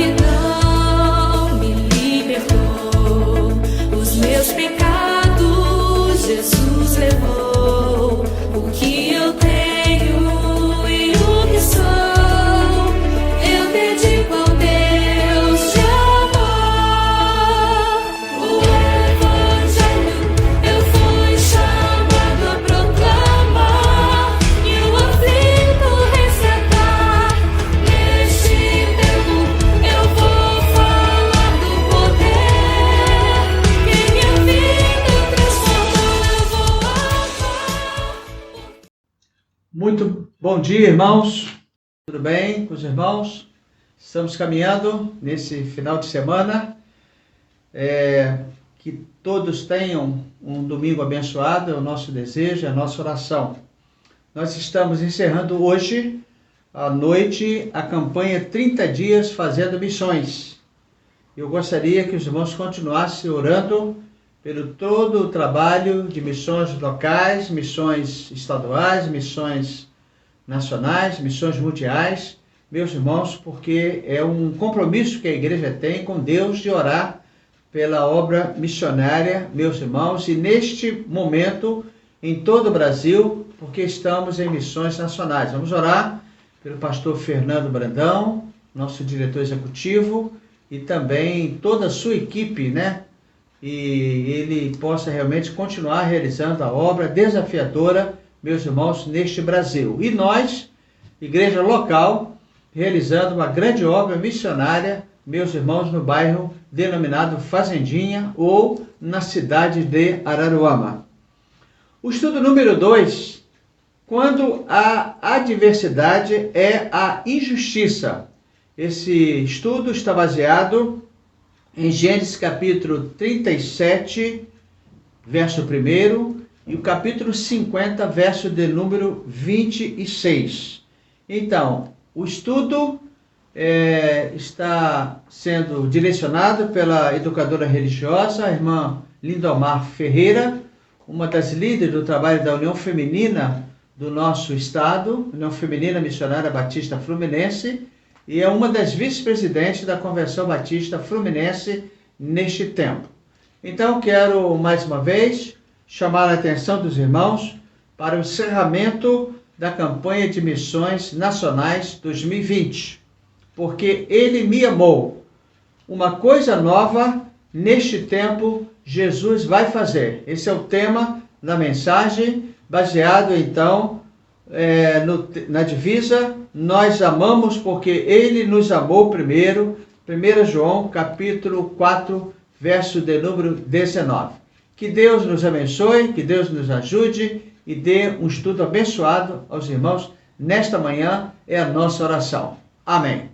perdão me libertou. Os meus pecados Jesus levou. O que eu tenho e o que sou, eu dedico ao Deus de amor. O Evangelho eu fui chamado a proclamar e o aflito resgatar. Neste tempo eu vou falar do poder que minha vida transformou. Eu vou amar. Muito bom dia, irmãos. Tudo bem com os irmãos? Estamos caminhando nesse final de semana. Que todos tenham um domingo abençoado, é o nosso desejo, é a nossa oração. Nós estamos encerrando hoje, à noite, a campanha 30 dias fazendo missões. Eu gostaria que os irmãos continuassem orando pelo todo o trabalho de missões locais, missões estaduais, missões nacionais, missões mundiais, meus irmãos, porque é um compromisso que a igreja tem com Deus de orar pela obra missionária, meus irmãos, e neste momento em todo o Brasil, porque estamos em missões nacionais. Vamos orar pelo pastor Fernando Brandão, nosso diretor executivo, e também toda a sua equipe, E ele possa realmente continuar realizando a obra desafiadora, meus irmãos, neste Brasil. E nós, igreja local, realizando uma grande obra missionária, meus irmãos, no bairro denominado Fazendinha ou na cidade de Araruama. O estudo número 2, quando a adversidade é a injustiça. Esse estudo está baseado em Gênesis capítulo 37, verso 1, e o capítulo 50, verso de número 26. Então, o estudo está sendo direcionado pela educadora religiosa, a irmã Lindomar Ferreira, uma das líderes do trabalho da União Feminina do nosso estado, União Feminina Missionária Batista Fluminense, e é uma das vice-presidentes da Convenção Batista Fluminense neste tempo. Então, quero mais uma vez chamar a atenção dos irmãos para o encerramento da campanha de missões nacionais 2020, porque Ele me amou. Uma coisa nova neste tempo Jesus vai fazer. Esse é o tema da mensagem, baseado então na divisa: nós amamos porque Ele nos amou primeiro. 1 João capítulo 4, verso de número 19. Que Deus nos abençoe, que Deus nos ajude e dê um estudo abençoado aos irmãos. Nesta manhã é a nossa oração. Amém.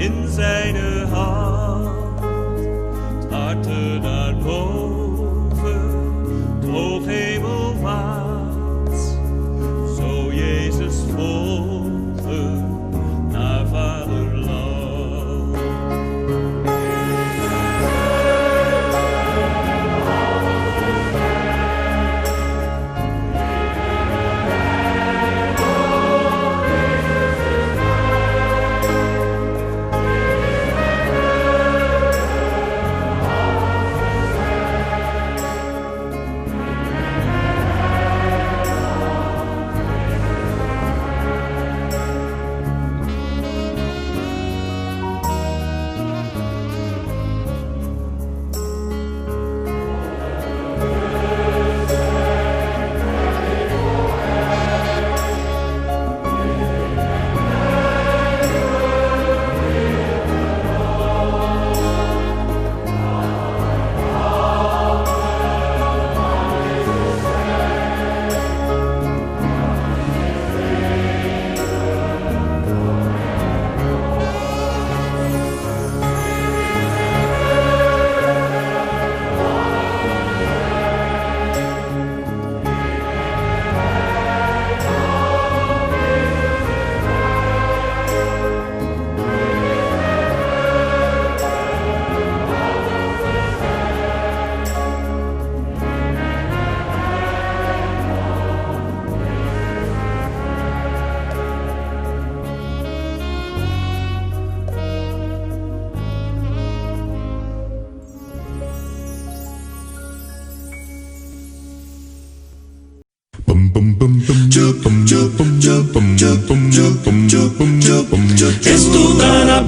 in zijne hand. Het harte naar boven, het hoog hemelwaarts. Zo Jezus volgen naar Vaderland.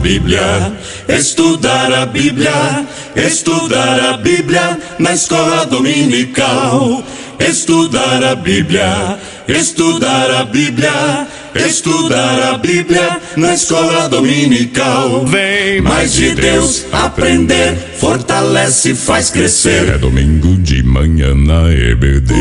Bíblia, estudar a Bíblia, estudar a Bíblia na escola dominical. Estudar a Bíblia, estudar a Bíblia, estudar a Bíblia na escola dominical. Vem mais de Deus aprender, fortalece e faz crescer. É domingo de manhã na EBD.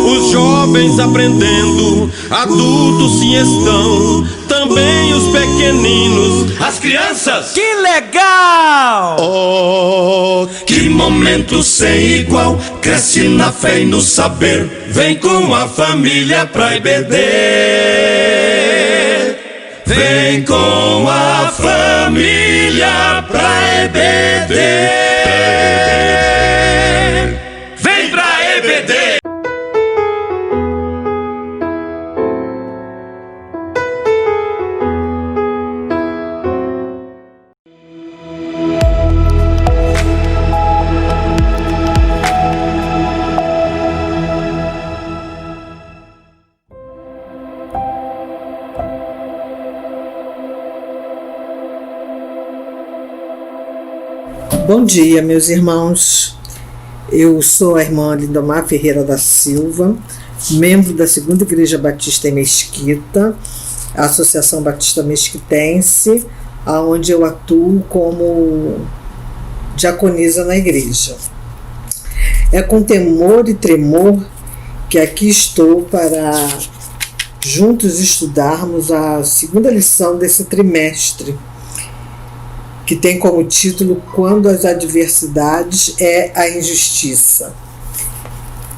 Os jovens aprendendo, adultos sim estão, também os pequeninos, as crianças. Que legal! Oh, que momento sem igual, cresce na fé e no saber, vem com a família pra EBD. Vem com a família pra EBD. Vem pra EBD. Bom dia, meus irmãos. Eu sou a irmã Lindomar Ferreira da Silva, membro da Segunda Igreja Batista em Mesquita, a Associação Batista Mesquitense, onde eu atuo como diaconisa na igreja. É com temor e tremor que aqui estou para juntos estudarmos a segunda lição desse trimestre, que tem como título Quando as adversidades é a injustiça.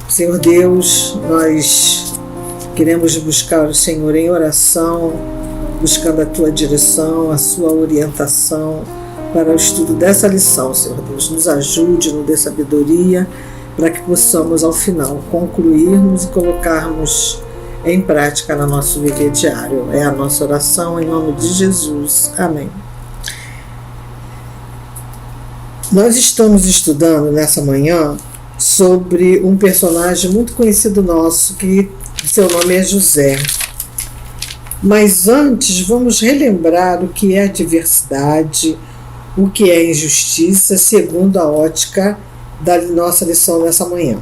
Senhor Deus, nós queremos buscar o Senhor em oração, buscando a Tua direção, a Sua orientação para o estudo dessa lição, Senhor Deus. Nos ajude, nos dê sabedoria, para que possamos, ao final, concluirmos e colocarmos em prática no nosso viver diário. É a nossa oração, em nome de Jesus. Amém. Nós estamos estudando nessa manhã sobre um personagem muito conhecido nosso, que seu nome é José. Mas antes, vamos relembrar o que é adversidade, o que é injustiça, segundo a ótica da nossa lição nessa manhã.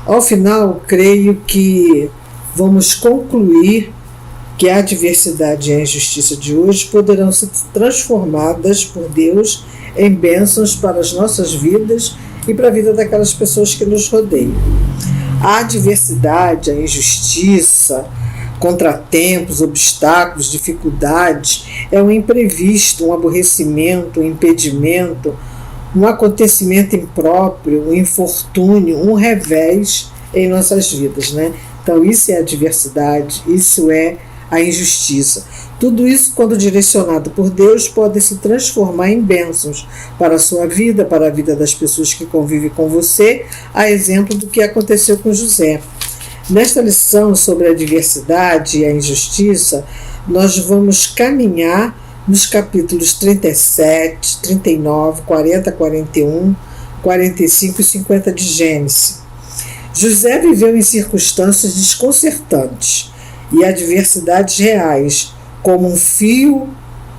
Ao final, creio que vamos concluir que a adversidade e a injustiça de hoje poderão ser transformadas por Deus em bênçãos para as nossas vidas e para a vida daquelas pessoas que nos rodeiam. A adversidade, a injustiça, contratempos, obstáculos, dificuldades, é um imprevisto, um aborrecimento, um impedimento, um acontecimento impróprio, um infortúnio, um revés em nossas vidas, né? Então isso é a adversidade, isso é a injustiça. Tudo isso, quando direcionado por Deus, pode se transformar em bênçãos para a sua vida, para a vida das pessoas que convivem com você, a exemplo do que aconteceu com José. Nesta lição sobre a adversidade e a injustiça, nós vamos caminhar nos capítulos 37, 39, 40, 41, 45 e 50 de Gênesis. José viveu em circunstâncias desconcertantes e adversidades reais, como um fio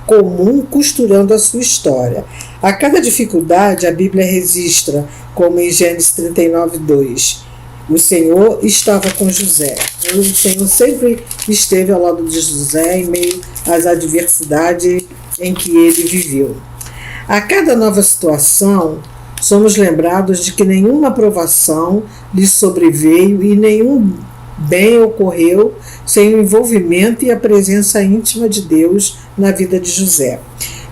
comum costurando a sua história. A cada dificuldade, a Bíblia registra, como em Gênesis 39, 2. O Senhor estava com José. O Senhor sempre esteve ao lado de José em meio às adversidades em que ele viveu. A cada nova situação, somos lembrados de que nenhuma provação lhe sobreveio e nenhum bem ocorreu sem o envolvimento e a presença íntima de Deus na vida de José.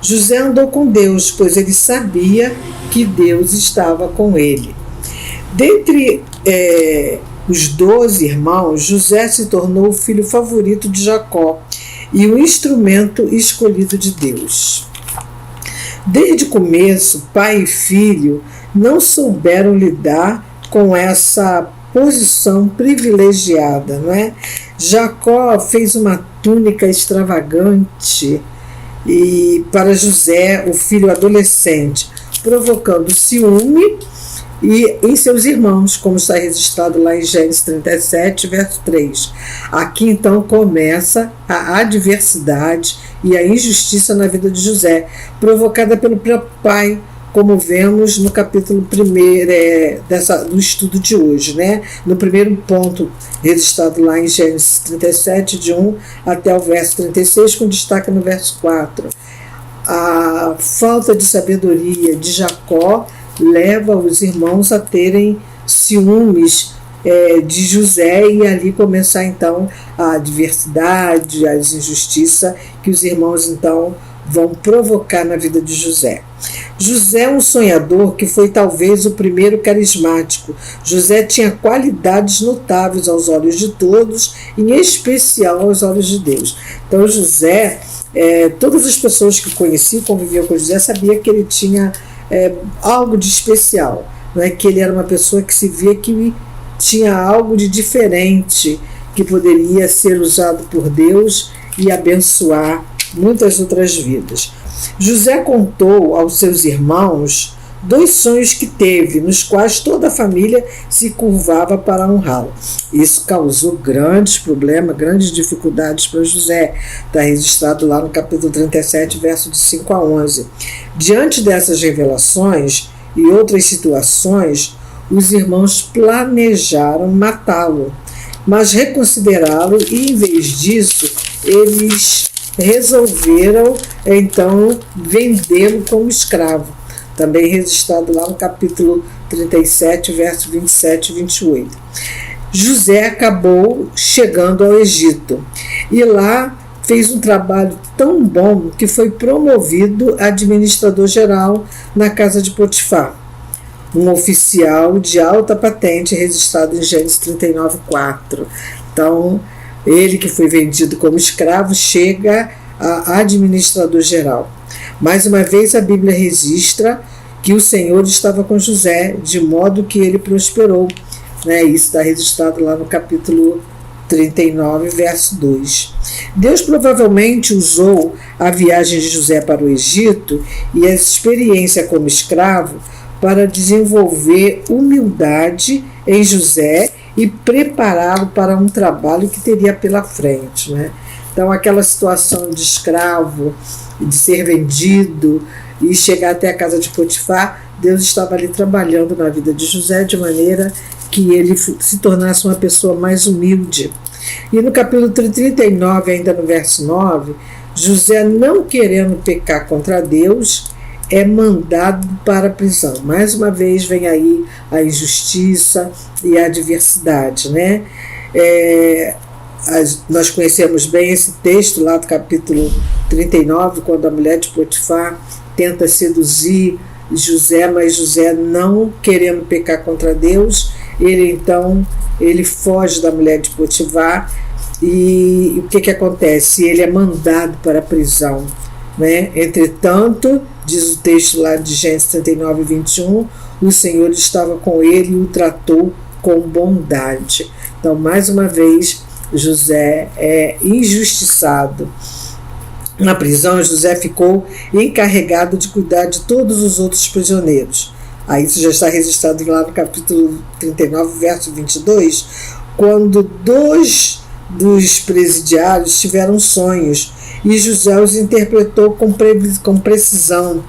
José andou com Deus, pois ele sabia que Deus estava com ele. Dentre os 12 irmãos, José se tornou o filho favorito de Jacó e o instrumento escolhido de Deus. Desde o começo, pai e filho não souberam lidar com essa posição privilegiada, não é? Jacó fez uma túnica extravagante para José, o filho adolescente, provocando ciúme e em seus irmãos, como está registrado lá em Gênesis 37, verso 3. Aqui então começa a adversidade e a injustiça na vida de José, provocada pelo próprio pai, como vemos no capítulo 1 do estudo de hoje, né? No primeiro ponto, registrado lá em Gênesis 37, de 1 até o verso 36, com destaque no verso 4. A falta de sabedoria de Jacó leva os irmãos a terem ciúmes de José, e ali começar então a adversidade, a injustiça que os irmãos então vão provocar na vida de José. José é um sonhador que foi talvez o primeiro carismático. José tinha qualidades notáveis aos olhos de todos, em especial aos olhos de Deus. Então José, todas as pessoas que conheciam, conviviam com José, sabiam que ele tinha algo de especial, né? Que ele era uma pessoa que se via que tinha algo de diferente, que poderia ser usado por Deus e abençoar muitas outras vidas. José contou aos seus irmãos 2 sonhos que teve, nos quais toda a família se curvava para honrá-lo. Isso causou grandes problemas, grandes dificuldades para José. Está registrado lá no capítulo 37, verso de 5 a 11. Diante dessas revelações e outras situações, os irmãos planejaram matá-lo, mas reconsiderá-lo, e em vez disso, eles resolveram então vendê-lo como escravo. Também registrado lá no capítulo 37, verso 27 e 28. José acabou chegando ao Egito e lá fez um trabalho tão bom que foi promovido a administrador-geral na casa de Potifar, um oficial de alta patente, registrado em Gênesis 39, 4. Então, ele que foi vendido como escravo chega a administrador-geral. Mais uma vez, a Bíblia registra que o Senhor estava com José, de modo que ele prosperou. Isso está registrado lá no capítulo 39, verso 2. Deus provavelmente usou a viagem de José para o Egito e a experiência como escravo para desenvolver humildade em José e prepará-lo para um trabalho que teria pela frente, né? Então, aquela situação de escravo, de ser vendido e chegar até a casa de Potifar, Deus estava ali trabalhando na vida de José de maneira que ele se tornasse uma pessoa mais humilde. E no capítulo 39, ainda no verso 9, José, não querendo pecar contra Deus, é mandado para a prisão. Mais uma vez vem aí a injustiça e a adversidade, né? Nós conhecemos bem esse texto lá do capítulo 39, quando a mulher de Potifar tenta seduzir José, mas José, não querendo pecar contra Deus, ele foge da mulher de Potifar, e o que acontece? Ele é mandado para a prisão, né? Entretanto, diz o texto lá de Gênesis 39, 21, o Senhor estava com ele e o tratou com bondade. Então, mais uma vez, José é injustiçado. Na prisão, José ficou encarregado de cuidar de todos os outros prisioneiros. Aí isso já está registrado lá no capítulo 39, verso 22, quando 2 dos presidiários tiveram sonhos e José os interpretou com precisão.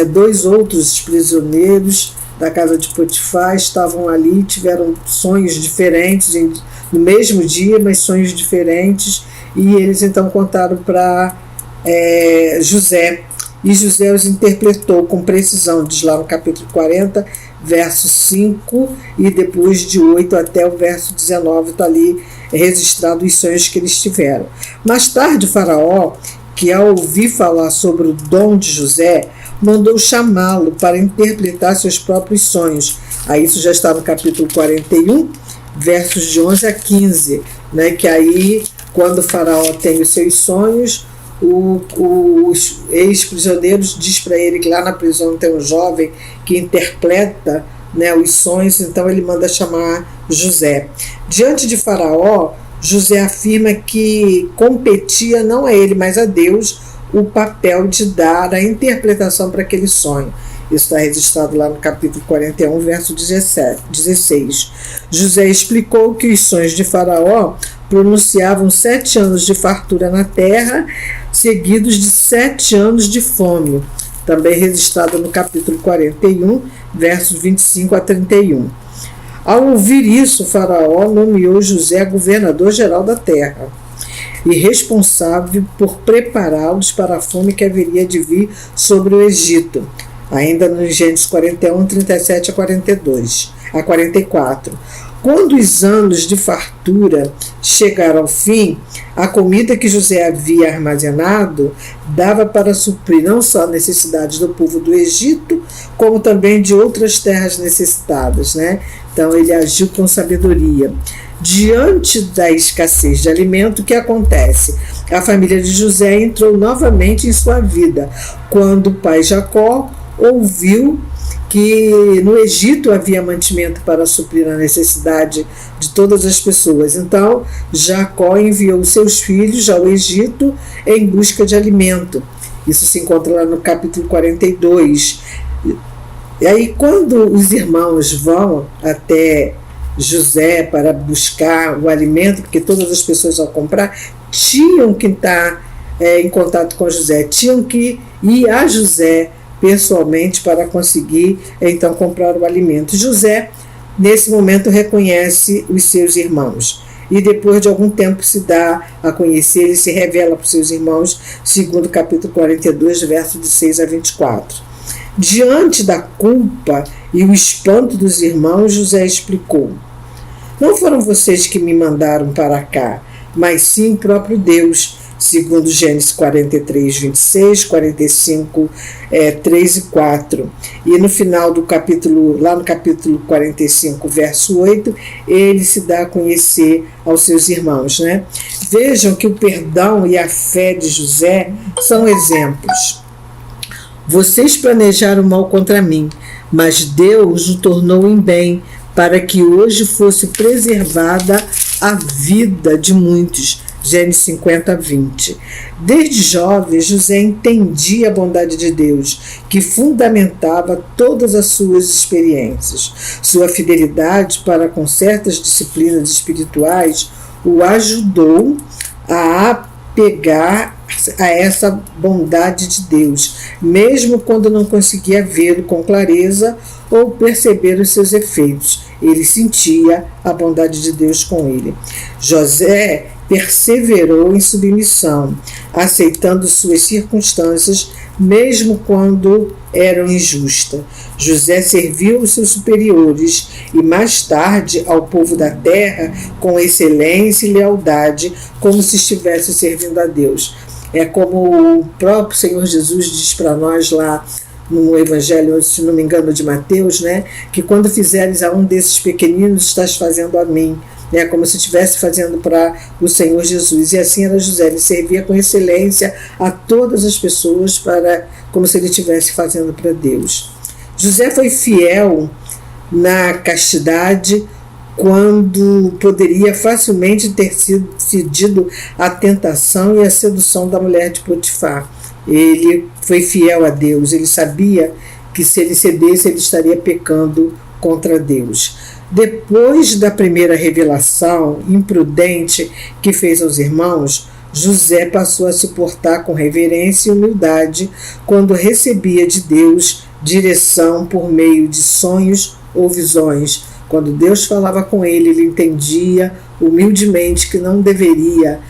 2 outros prisioneiros da casa de Potifar estavam ali, tiveram sonhos diferentes no mesmo dia, mas sonhos diferentes, e eles então contaram para José, e José os interpretou com precisão, diz lá no capítulo 40, verso 5, e depois de 8 até o verso 19 está ali registrado os sonhos que eles tiveram. Mais tarde, Faraó, que ao ouvir falar sobre o dom de José, mandou chamá-lo para interpretar seus próprios sonhos. Aí isso já está no capítulo 41, versos de 11 a 15, né? Que aí, quando o Faraó tem os seus sonhos, os ex-prisioneiros diz para ele que lá na prisão tem um jovem que interpreta, né, os sonhos, então ele manda chamar José. Diante de Faraó, José afirma que competia não a ele, mas a Deus, o papel de dar a interpretação para aquele sonho. Isso está registrado lá no capítulo 41, verso 16. José explicou que os sonhos de Faraó pronunciavam 7 anos de fartura na terra, seguidos de 7 anos de fome. Também registrado no capítulo 41, versos 25 a 31. Ao ouvir isso, Faraó nomeou José governador-geral da terra e responsável por prepará-los para a fome que haveria de vir sobre o Egito. Ainda no Gênesis 41, 37 a 44. Quando os anos de fartura chegaram ao fim, a comida que José havia armazenado dava para suprir não só as necessidades do povo do Egito, como também de outras terras necessitadas, né? Então ele agiu com sabedoria. Diante da escassez de alimento, o que acontece? A família de José entrou novamente em sua vida, quando o pai Jacó ouviu que no Egito havia mantimento para suprir a necessidade de todas as pessoas. Então, Jacó enviou seus filhos ao Egito em busca de alimento. Isso se encontra lá no capítulo 42. E aí, quando os irmãos vão até José para buscar o alimento, porque todas as pessoas ao comprar tinham que estar em contato com José, tinham que ir a José pessoalmente para conseguir então comprar o alimento. José, nesse momento, reconhece os seus irmãos e depois de algum tempo se dá a conhecer, ele se revela para os seus irmãos, segundo o capítulo 42, versos de 6 a 24. Diante da culpa e o espanto dos irmãos, José explicou: não foram vocês que me mandaram para cá, mas sim o próprio Deus, segundo Gênesis 43, 26, 45, 3 e 4. E no final do capítulo, lá no capítulo 45, verso 8, ele se dá a conhecer aos seus irmãos, né? Vejam que o perdão e a fé de José são exemplos. Vocês planejaram mal contra mim, mas Deus o tornou em bem, para que hoje fosse preservada a vida de muitos. Gênesis 50, 20. Desde jovem, José entendia a bondade de Deus, que fundamentava todas as suas experiências. Sua fidelidade para com certas disciplinas espirituais o ajudou a apegar a essa bondade de Deus, mesmo quando não conseguia vê-lo com clareza ou perceber os seus efeitos. Ele sentia a bondade de Deus com ele. José perseverou em submissão, aceitando suas circunstâncias, mesmo quando eram injustas. José serviu os seus superiores e mais tarde ao povo da terra com excelência e lealdade, como se estivesse servindo a Deus. É como o próprio Senhor Jesus diz para nós lá no Evangelho, se não me engano, de Mateus, né, que quando fizeres a um desses pequeninos, estás fazendo a mim. Né, como se estivesse fazendo para o Senhor Jesus. E assim era José, ele servia com excelência a todas as pessoas, como se ele estivesse fazendo para Deus. José foi fiel na castidade, quando poderia facilmente ter cedido à tentação e à sedução da mulher de Potifar. Ele foi fiel a Deus, ele sabia que se ele cedesse, ele estaria pecando contra Deus. Depois da primeira revelação imprudente que fez aos irmãos, José passou a se portar com reverência e humildade quando recebia de Deus direção por meio de sonhos ou visões. Quando Deus falava com ele, ele entendia humildemente que não deveria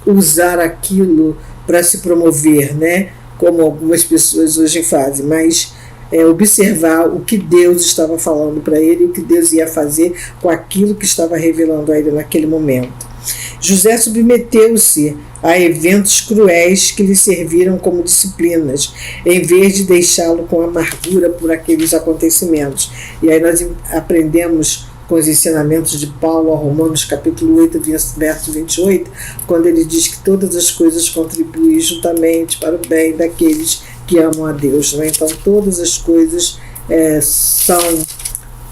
usar aquilo para se promover, né? Como algumas pessoas hoje fazem, mas observar o que Deus estava falando para ele e o que Deus ia fazer com aquilo que estava revelando a ele naquele momento. José submeteu-se a eventos cruéis que lhe serviram como disciplinas, em vez de deixá-lo com amargura por aqueles acontecimentos. E aí nós aprendemos com os ensinamentos de Paulo a Romanos capítulo 8, verso 28, quando ele diz que todas as coisas contribuem juntamente para o bem daqueles que amam a Deus. Né? Então todas as coisas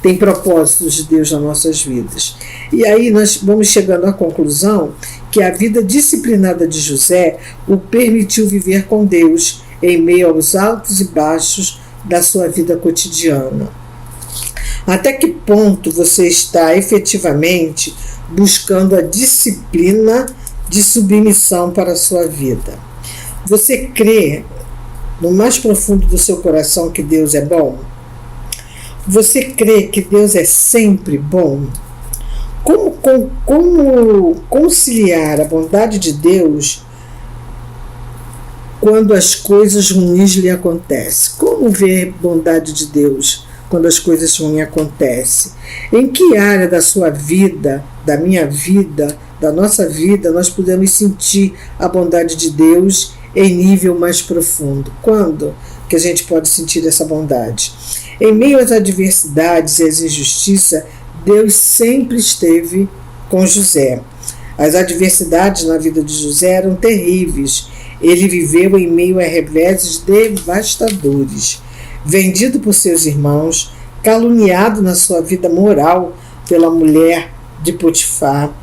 têm propósitos de Deus nas nossas vidas. E aí nós vamos chegando à conclusão que a vida disciplinada de José o permitiu viver com Deus em meio aos altos e baixos da sua vida cotidiana? Até que ponto você está efetivamente buscando a disciplina de submissão para a sua vida? Você crê no mais profundo do seu coração que Deus é bom? Você crê que Deus é sempre bom? Como conciliar a bondade de Deus quando as coisas ruins lhe acontecem? Como ver bondade de Deus quando as coisas ruins acontecem? Em que área da sua vida, da minha vida, da nossa vida, nós podemos sentir a bondade de Deus em nível mais profundo? Quando que a gente pode sentir essa bondade? Em meio às adversidades e às injustiças, Deus sempre esteve com José. As adversidades na vida de José eram terríveis. Ele viveu em meio a reveses devastadores. Vendido por seus irmãos, caluniado na sua vida moral pela mulher de Potifar.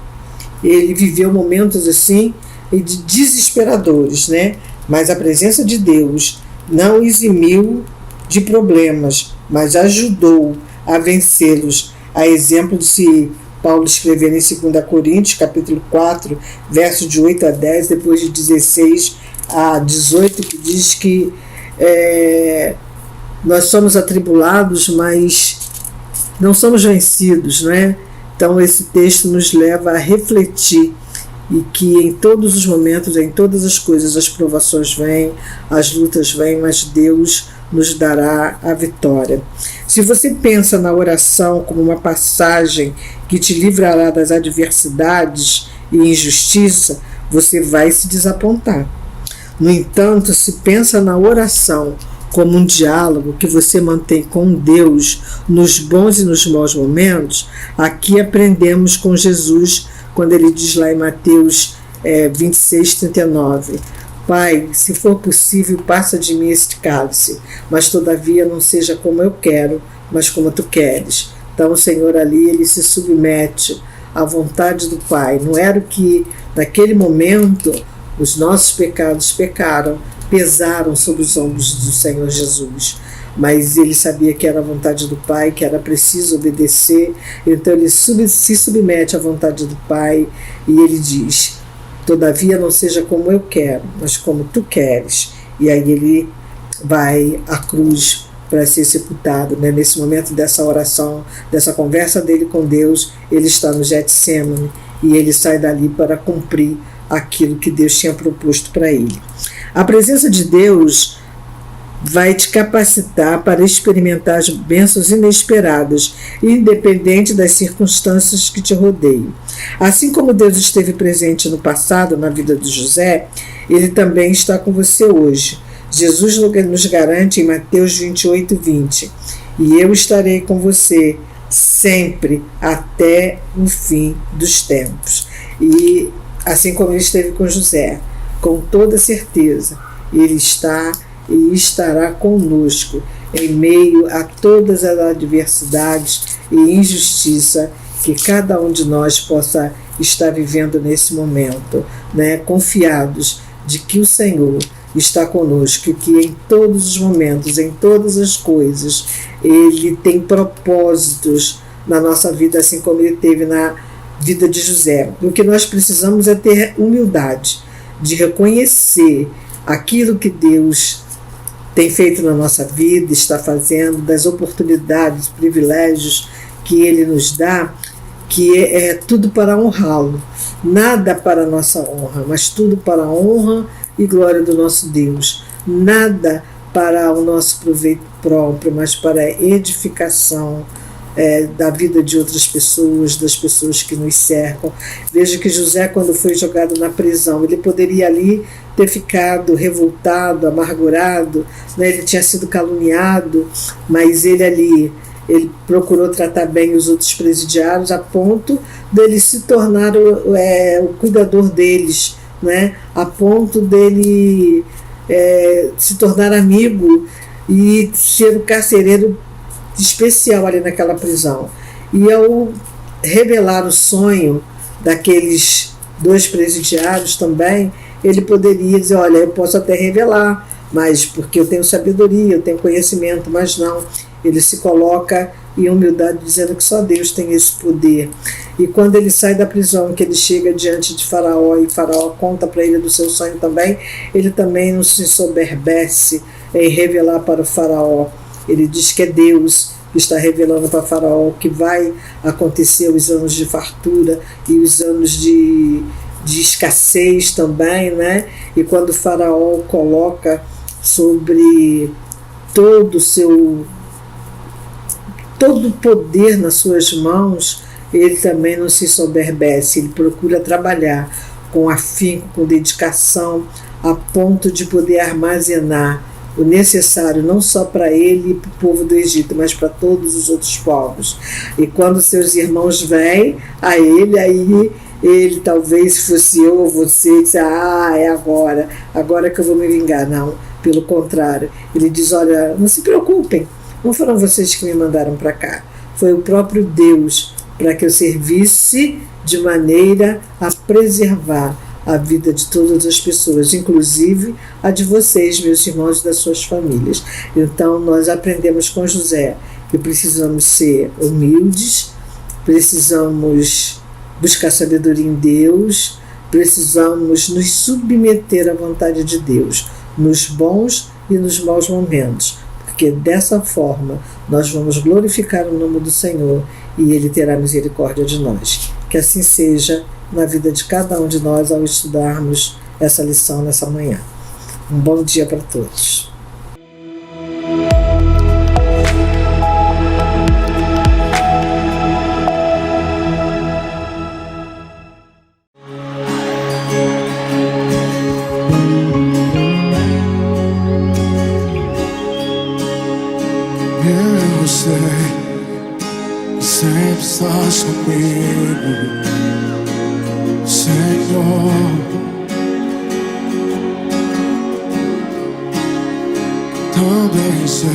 Ele viveu momentos assim desesperadores, né? Mas a presença de Deus não eximiu de problemas, mas ajudou a vencê-los. A exemplo de se Paulo escrever em 2 Coríntios, capítulo 4, versos de 8 a 10, depois de 16 a 18, que diz que nós somos atribulados, mas não somos vencidos, não é? Então esse texto nos leva a refletir e que em todos os momentos, em todas as coisas, as provações vêm, as lutas vêm, mas Deus nos dará a vitória. Se você pensa na oração como uma passagem que te livrará das adversidades e injustiça, você vai se desapontar. No entanto, se pensa na oração como um diálogo que você mantém com Deus nos bons e nos maus momentos, aqui aprendemos com Jesus quando ele diz lá em Mateus 26:39, Pai, se for possível, passa de mim este cálice, mas todavia não seja como eu quero, mas como tu queres. Então o Senhor ali, ele se submete à vontade do Pai. Não era o que, naquele momento, os nossos pecados pesaram sobre os ombros do Senhor Jesus. Mas ele sabia que era a vontade do Pai, que era preciso obedecer. Então ele se submete à vontade do Pai e ele diz, todavia não seja como eu quero, mas como tu queres. E aí ele vai à cruz para ser sepultado, né? Nesse momento dessa oração, dessa conversa dele com Deus, ele está no Getsemane e ele sai dali para cumprir aquilo que Deus tinha proposto para ele. A presença de Deus vai te capacitar para experimentar as bênçãos inesperadas, independente das circunstâncias que te rodeiam. Assim como Deus esteve presente no passado na vida de José, ele também está com você hoje. Jesus nos garante em Mateus 28:20, e eu estarei com você sempre até o fim dos tempos. E assim como ele esteve com José, com toda certeza, ele está e estará conosco em meio a todas as adversidades e injustiça que cada um de nós possa estar vivendo nesse momento, né? Confiados de que o Senhor está conosco e que em todos os momentos, em todas as coisas, Ele tem propósitos na nossa vida, assim como Ele teve na vida de José. O que nós precisamos é ter humildade de reconhecer aquilo que Deus tem feito na nossa vida, está fazendo, das oportunidades, privilégios que Ele nos dá, que é tudo para honrá-lo. Nada para a nossa honra, mas tudo para a honra e glória do nosso Deus. Nada para o nosso proveito próprio, mas para a edificação da vida de outras pessoas, das pessoas que nos cercam. Veja que José, quando foi jogado na prisão, ele poderia ali ter ficado revoltado, amargurado, né? Ele tinha sido caluniado, mas ele procurou tratar bem os outros presidiários a ponto dele se tornar o cuidador deles, né? A ponto dele se tornar amigo e ser o carcereiro especial ali naquela prisão. E ao revelar o sonho daqueles dois presidiários também, ele poderia dizer, olha, eu posso até revelar mas porque eu tenho sabedoria, eu tenho conhecimento, mas não. Ele se coloca em humildade, dizendo que só Deus tem esse poder. E quando ele sai da prisão, que ele chega diante de Faraó, e Faraó conta para ele do seu sonho também, ele também não se soberbece em revelar para o Faraó. Ele diz que é Deus que está revelando para Faraó que vai acontecer os anos de fartura e os anos de escassez também, né? E quando o Faraó coloca sobre todo o poder nas suas mãos, ele também não se soberbece, ele procura trabalhar com afinco, com dedicação, a ponto de poder armazenar o necessário não só para ele e para o povo do Egito, mas para todos os outros povos. E quando seus irmãos vêm a ele, aí ele, talvez se fosse eu ou você, disse: é agora que eu vou me vingar. Não, pelo contrário, ele diz: olha, não se preocupem, não foram vocês que me mandaram para cá, foi o próprio Deus, para que eu servisse de maneira a preservar a vida de todas as pessoas, inclusive a de vocês, meus irmãos, e das suas famílias. Então nós aprendemos com José que precisamos ser humildes, precisamos buscar sabedoria em Deus, precisamos nos submeter à vontade de Deus, nos bons e nos maus momentos, porque dessa forma nós vamos glorificar o nome do Senhor e Ele terá misericórdia de nós. Que assim seja na vida de cada um de nós ao estudarmos essa lição nessa manhã. Um bom dia para todos. Eu sei que sempre estás comigo, Senhor. Também sei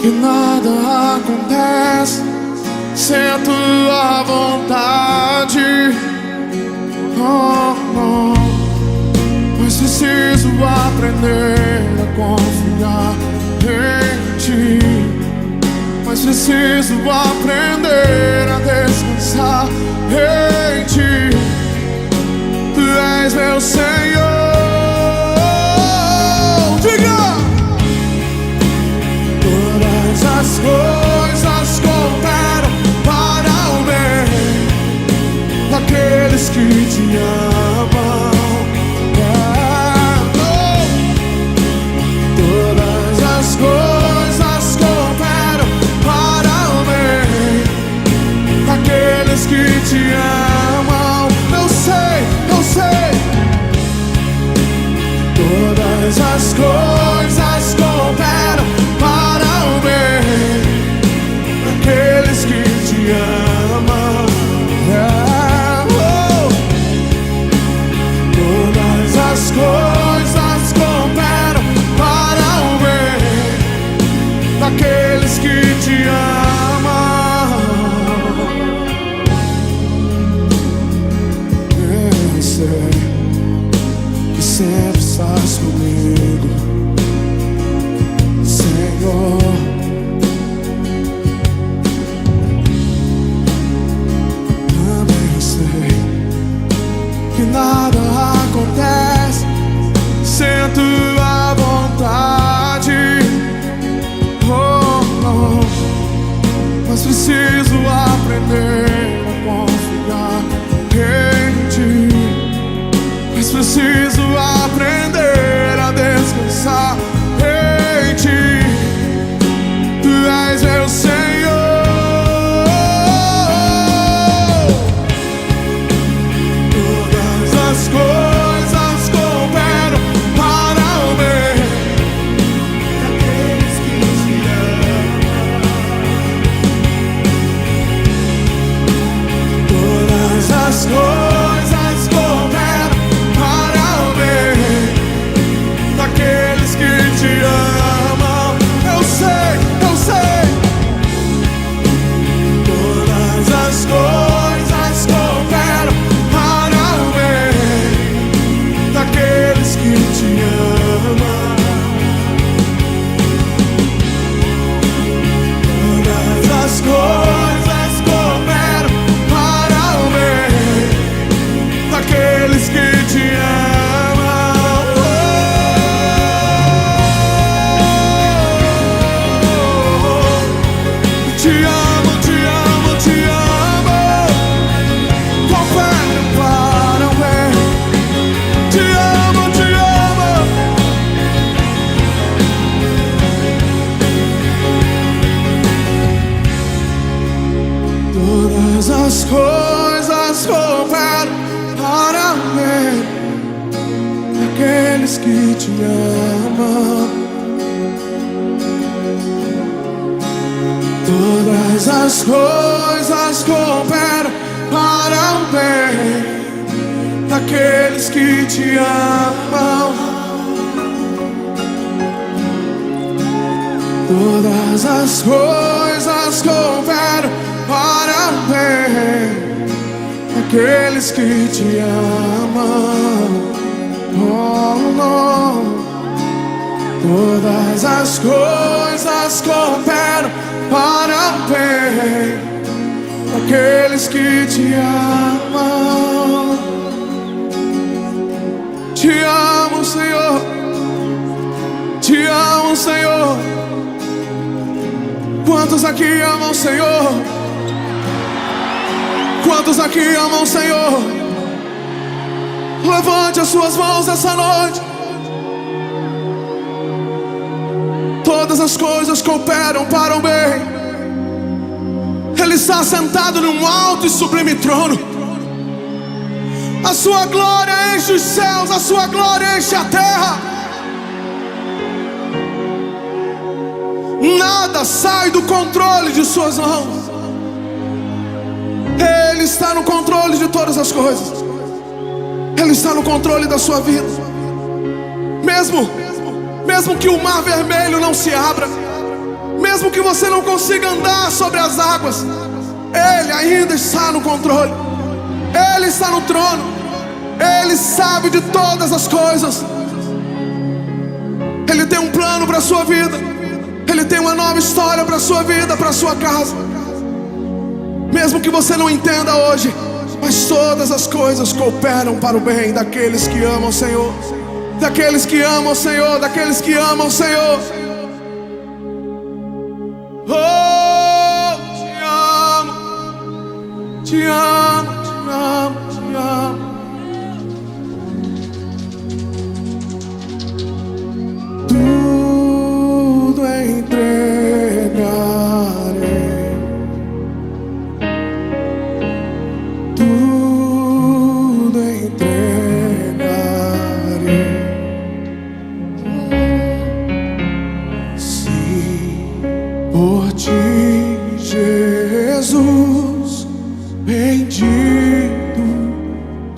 que nada acontece sem a tua vontade. Oh, oh. Mas preciso aprender a confiar em ti. Mas preciso aprender a descansar em ti. Tu és meu Senhor. Diga! Todas as coisas cooperam para o bem daqueles que te amam. Todas as coisas cooperam para o bem daqueles que te amam. Eu sei. Todas as coisas cooperam para o bem daqueles que te amam. Todas as coisas cooperam para o bem daqueles que te amam. Eu sei que sempre estás comigo, Senhor. Também sei que nada acontece sem a tua vontade. Oh, oh. Mas preciso aprender a confiar em ti. Mas preciso aprender a descansar em ti. Tu és meu Senhor. Todas as coisas cooperam para o bem daqueles que te amam. Todas as coisas cooperam para as coisas cooperam para o bem daqueles que te amam. Todas as coisas cooperam para o bem daqueles que te amam. Oh, não. Todas as coisas cooperam para o bem daqueles que te amam. Te amo, Senhor. Te amo, Senhor. Quantos aqui amam o Senhor? Quantos aqui amam o Senhor? Levante as suas mãos essa noite. Todas as coisas cooperam para o bem. Ele está sentado num alto e sublime trono. A sua glória enche os céus, a sua glória enche a terra. Nada sai do controle de suas mãos. Ele está no controle de todas as coisas. Ele está no controle da sua vida. Mesmo que o mar vermelho não se abra, mesmo que você não consiga andar sobre as águas, Ele ainda está no controle. Ele está no trono. Ele sabe de todas as coisas. Ele tem um plano para a sua vida. Ele tem uma nova história para a sua vida, para a sua casa. Mesmo que você não entenda hoje, mas todas as coisas cooperam para o bem daqueles que amam o Senhor. Daqueles que amam o Senhor, daqueles que amam o Senhor. Oh, te amo, te amo, te amo, te amo. Tudo entregarei, tudo entregarei. Por ti, Jesus, bendito,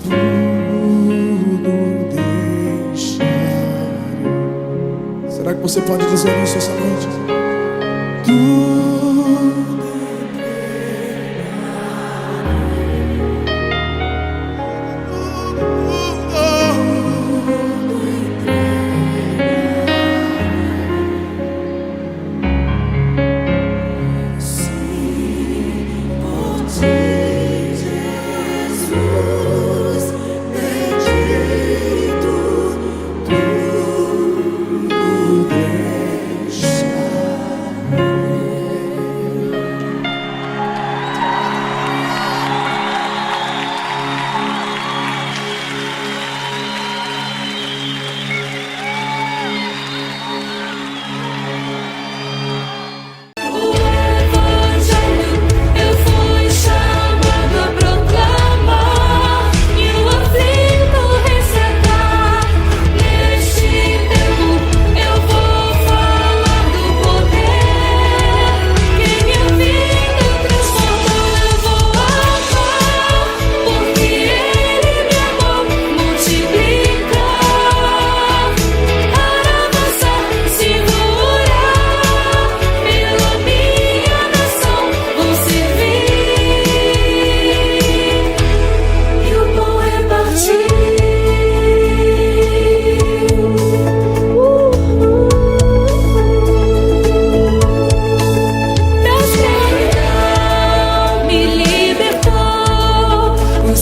tudo deixarei. Será que você pode dizer isso essa noite? Tudo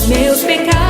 meus pecados.